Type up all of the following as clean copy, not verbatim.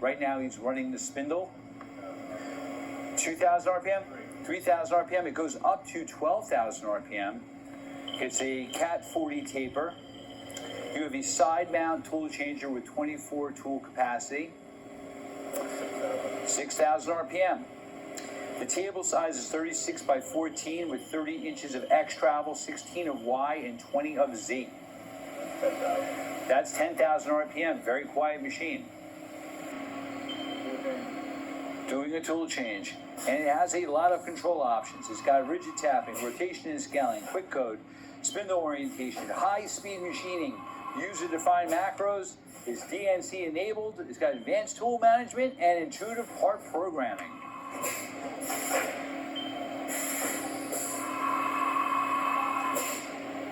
Right now he's running the spindle. 2,000 RPM, 3,000 RPM. It goes up to 12,000 RPM. It's a Cat 40 taper. You have a side mount tool changer with 24 tool capacity. 6,000 RPM. The table size is 36 by 14 with 30 inches of X travel, 16 of Y, and 20 of Z. That's 10,000 RPM. Very quiet machine. Doing a tool change. And it has a lot of control options. It's got rigid tapping, rotation and scaling, quick code, spindle orientation, high-speed machining, user-defined macros. It's DNC enabled. It's got advanced tool management and intuitive part programming.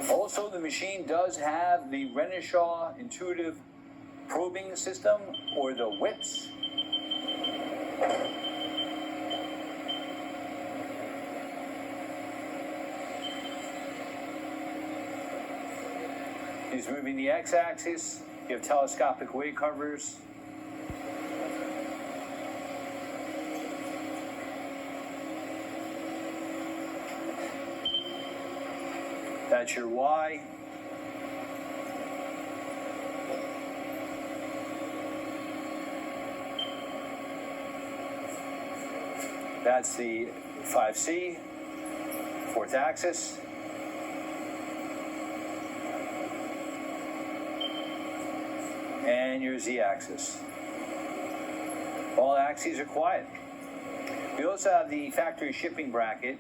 Also, the machine does have the RENISHAW intuitive probing system, or the whips. He's moving the X-axis. You have telescopic weight covers. That's your Y. That's the 5C, fourth axis. And your Z-axis. All axes are quiet. We also have the factory shipping bracket